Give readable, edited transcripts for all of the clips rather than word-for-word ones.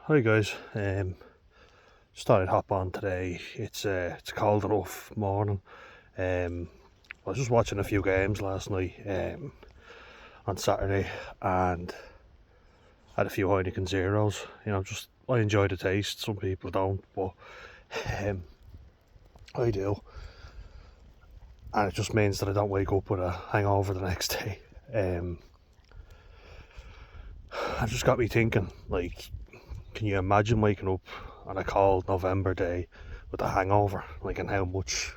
Hi guys, just thought I'd hop on today. It's cold enough morning. I was just watching a few games last night on Saturday and had a few Heineken Zeros. Just I enjoy the taste. Some people don't, but um, I do, and it just means that I don't wake up with a hangover the next day. It just got me thinking, like, can you imagine waking up on a cold November day with a hangover, like, and how much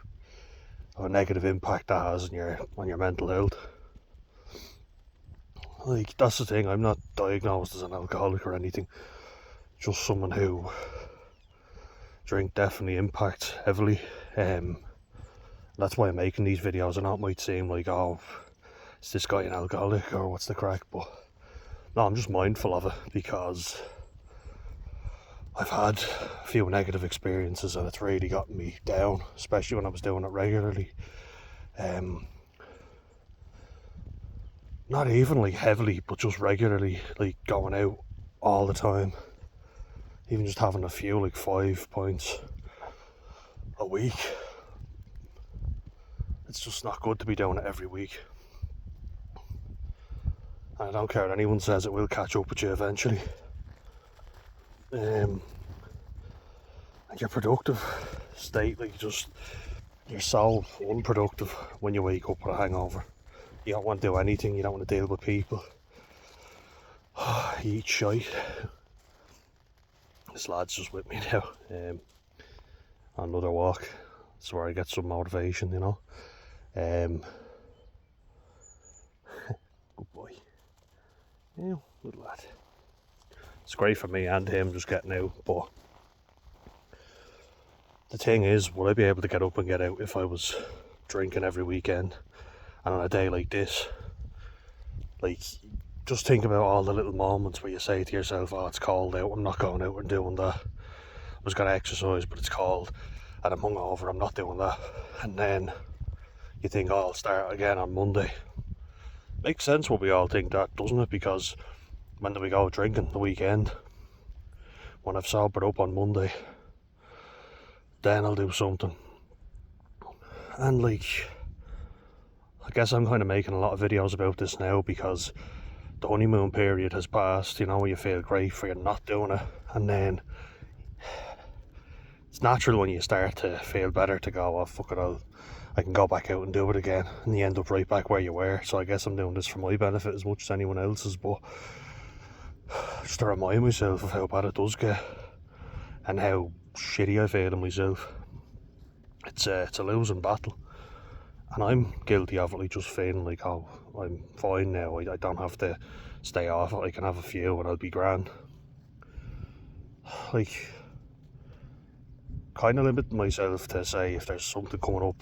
of a negative impact that has on your mental health? Like, that's the thing. I'm not diagnosed as an alcoholic or anything. Just someone who drink definitely impacts heavily. That's why I'm making these videos. I know it might seem like, oh, is this guy an alcoholic or what's the crack? But no, I'm just mindful of it because I've had a few negative experiences and it's really gotten me down, especially when I was doing it regularly. Not even like heavily, but just regularly, like going out all the time. Even just having a few, like 5 points a week. It's just not good to be doing it every week. And I don't care what anyone says, it will catch up with you eventually. And your productive state, like, you're so unproductive when you wake up with a hangover. You don't want to do anything, you don't want to deal with people. You eat shite. This lad's just with me now on another walk. That's where I get some motivation, Good boy. Yeah, good lad. It's great for me and him just getting out, but the thing is, would I be able to get up and get out if I was drinking every weekend? And on a day like this, like, just think about all the little moments where you say to yourself, oh, it's cold out, I'm not going out and doing that. I was going to exercise, but it's cold and I'm hungover, I'm not doing that. And then you think, oh, I'll start again on Monday. Makes sense when we all think that, doesn't it? Because when do we go drinking? The weekend. When I've sobered up on Monday, then I'll do something. And, like, I guess I'm kind of making a lot of videos about this now because the honeymoon period has passed, where you feel great for you not doing it. And then it's natural when you start to feel better to go, oh, fuck it, I can go back out and do it again. And you end up right back where you were. So I guess I'm doing this for my benefit as much as anyone else's. But just to remind myself of how bad it does get and how shitty I feel in myself. It's a losing battle. And I'm guilty of it, like, just feeling like, oh, I'm fine now, I don't have to stay off it, I can have a few and I'll be grand. Like, kind of limit myself to say if there's something coming up,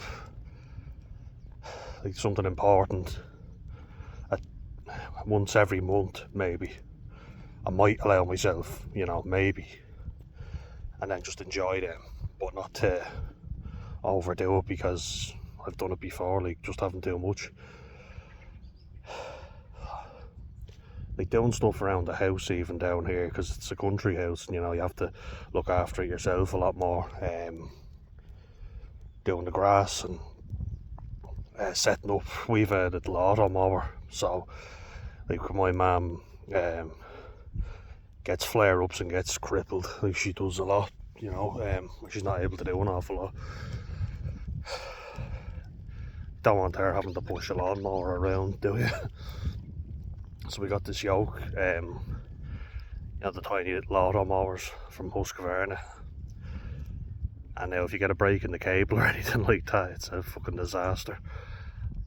like something important, once every month maybe, I might allow myself, maybe, and then just enjoy them, but not to overdo it because I've done it before, like just having too much. Like doing stuff around the house, even down here, because it's a country house and you have to look after it yourself a lot more. Doing the grass and setting up, we've a little lawnmower, so like when my mum gets flare-ups and gets crippled, like she does a lot, she's not able to do an awful lot. Don't want her having to push a lawnmower around, do you? So we got this yoke, the tiny little lawnmowers from Husqvarna. And now if you get a break in the cable or anything like that, it's a fucking disaster.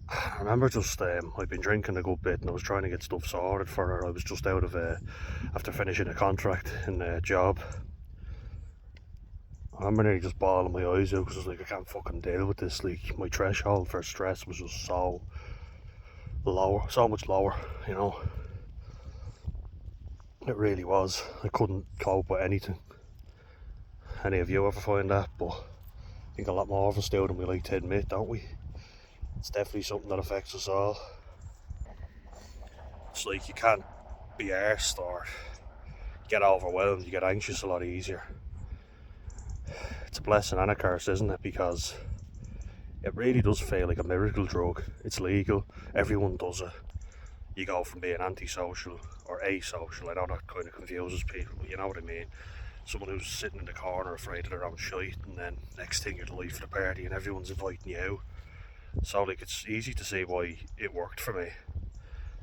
I remember just, I'd been drinking a good bit and I was trying to get stuff sorted for her. I was just out of, after finishing a contract in a job. I remember nearly just bawling my eyes out because I was like, I can't fucking deal with this. Like, my threshold for stress was just so lower, so much lower, It really was. I couldn't cope with anything. Any of you ever find that? But I think a lot more of us do than we like to admit, don't we? It's definitely something that affects us all. It's like you can't be arsed or you get overwhelmed, you get anxious a lot easier. It's a blessing and a curse, isn't it? Because it really does feel like a miracle drug. It's legal, everyone does it. You go from being antisocial or asocial. I know that kind of confuses people, but you know what I mean. Someone who's sitting in the corner afraid of their own shite, and then next thing you're the life of the party and everyone's inviting you out. So like, it's easy to see why it worked for me.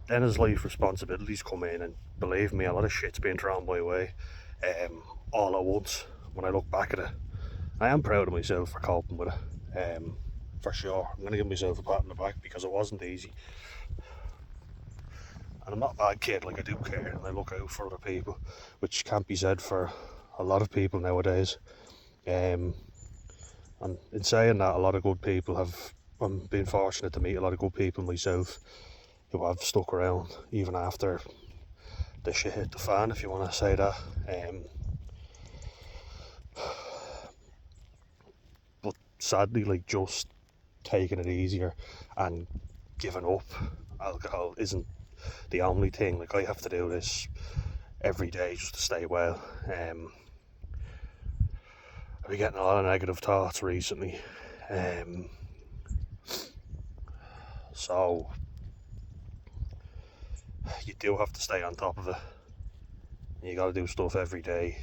Then as life responsibilities come in, and believe me, a lot of shit's being thrown my way, all at once. When I look back at it, I am proud of myself for coping with it. For sure, I'm going to give myself a pat on the back because it wasn't easy. And I'm not a bad kid, like I do care and I look out for other people, which can't be said for a lot of people nowadays. And in saying that, a lot of good people have, I'm being fortunate to meet a lot of good people myself who have stuck around even after the shit hit the fan, if you want to say that. But sadly, like, just taking it easier and giving up alcohol isn't the only thing. Like, I have to do this every day just to stay well. I've been getting a lot of negative thoughts recently, so you do have to stay on top of it. You got to do stuff every day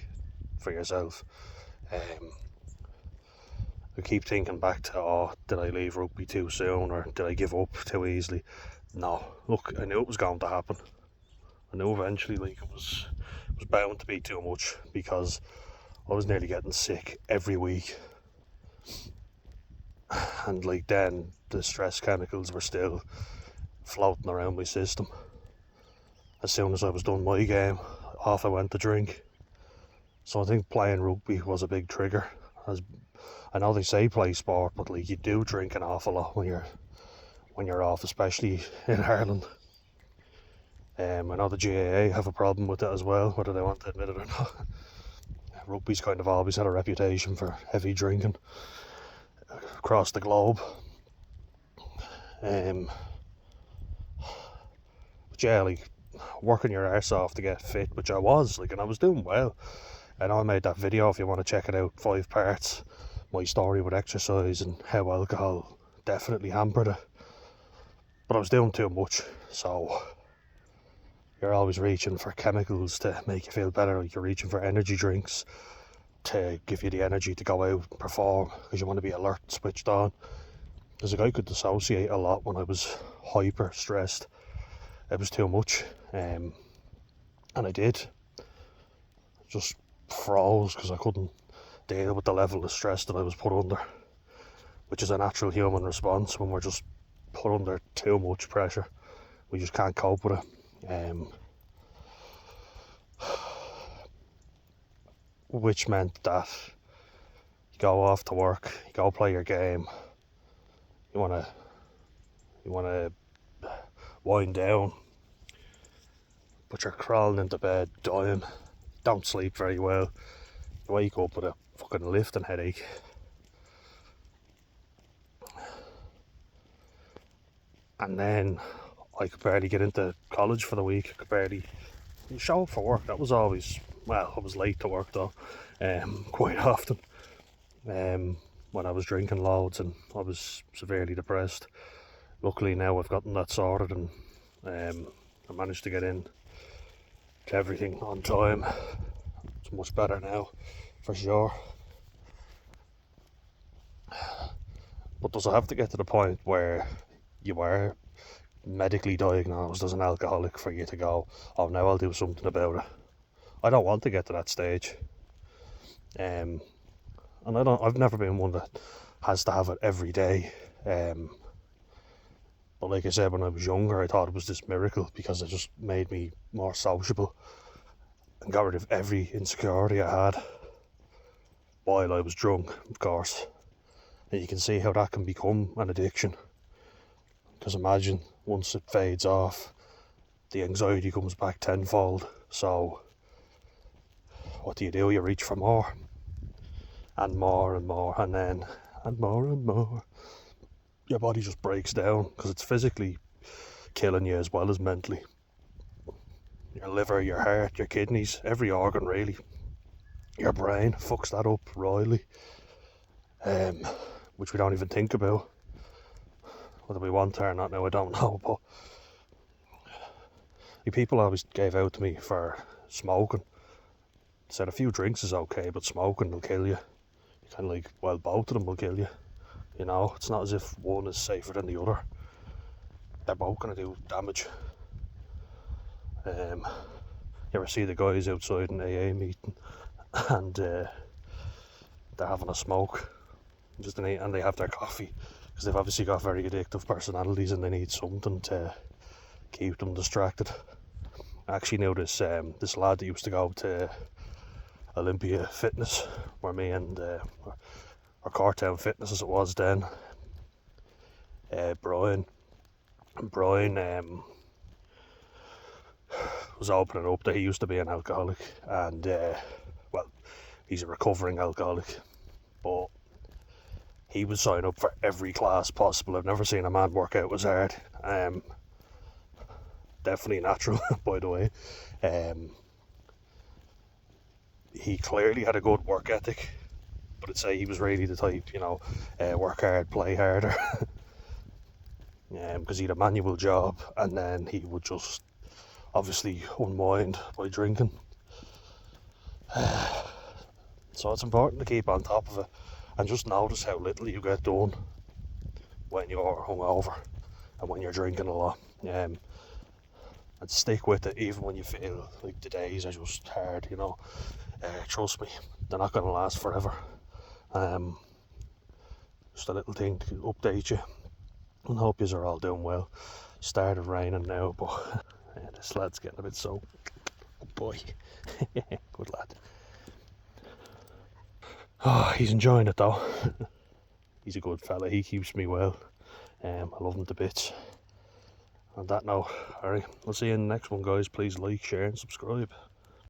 for yourself. I keep thinking back to, did I leave rugby too soon, or did I give up too easily? No, look, I knew it was going to happen. I knew eventually, like, it was bound to be too much, because I was nearly getting sick every week. And like, then the stress chemicals were still floating around my system. As soon as I was done my game, off I went to drink. So I think playing rugby was a big trigger. As I know they say play sport, but like, you do drink an awful lot when you're off, especially in Ireland. I know the GAA have a problem with it as well, whether they want to admit it or not. Rugby's kind of always had a reputation for heavy drinking across the globe. But yeah, like, working your arse off to get fit, which I was, like, and I was doing well. I know I made that video, if you want to check it out, 5 parts, my story with exercise and how alcohol definitely hampered it. But I was doing too much, so you're always reaching for chemicals to make you feel better. Like, you're reaching for energy drinks to give you the energy to go out and perform, because you want to be alert, switched on. Because like, I could dissociate a lot when I was hyper stressed. It was too much, and I did. Just froze because I couldn't deal with the level of stress that I was put under, which is a natural human response when we're just put under too much pressure. We just can't cope with it. Which meant that you go off to work, you go play your game, you wanna wind down, but you're crawling into bed dying, don't sleep very well, you wake up with a fucking lifting headache. And then I could barely get into college for the week, I could barely show up for work. That was always, well, I was late to work though, quite often, when I was drinking loads and I was severely depressed. Luckily now I've gotten that sorted, and I managed to get in to everything on time. It's much better now, for sure. But does it have to get to the point where you are medically diagnosed as an alcoholic for you to go, oh, now I'll do something about it? I don't want to get to that stage. And I've never been one that has to have it every day. But like I said, when I was younger, I thought it was this miracle because it just made me more sociable and got rid of every insecurity I had while I was drunk, of course. And you can see how that can become an addiction. Because imagine, once it fades off, the anxiety comes back tenfold. So what do? You reach for more and more and more, and then and more. Your body just breaks down because it's physically killing you as well as mentally. your liver, your heart, your kidneys, every organ really. Your brain fucks that up royally, which we don't even think about. Whether we want to or not now, I don't know, but people always gave out to me for smoking. Said a few drinks is okay, but smoking will kill you. You kind of like, well, both of them will kill you. You know, it's not as if one is safer than the other. They're both going to do damage. You ever see the guys outside an AA meeting and they're having a smoke and they have their coffee because they've obviously got very addictive personalities and they need something to keep them distracted. I actually know this lad that used to go to Olympia Fitness, where me and or Cartown Fitness as it was then, Brian was opening up that he used to be an alcoholic, and well, he's a recovering alcoholic, but he would sign up for every class possible. I've never seen a man work out as hard. Definitely natural, by the way. He clearly had a good work ethic, but I'd say he was really the type, work hard, play harder. Because he had a manual job, and then he would just obviously unwind by drinking. So it's important to keep on top of it and just notice how little you get done when you're hungover and when you're drinking a lot. And stick with it even when you feel like the days are just hard, trust me, they're not going to last forever. Just a little thing to update you, and hope you are all doing well. Started raining now, but this lad's getting a bit soaked. Good boy. Good lad. Oh, he's enjoying it though. He's a good fella, he keeps me well. I love him to bits. On that note, alright, we'll see you in the next one, guys. Please like, share and subscribe.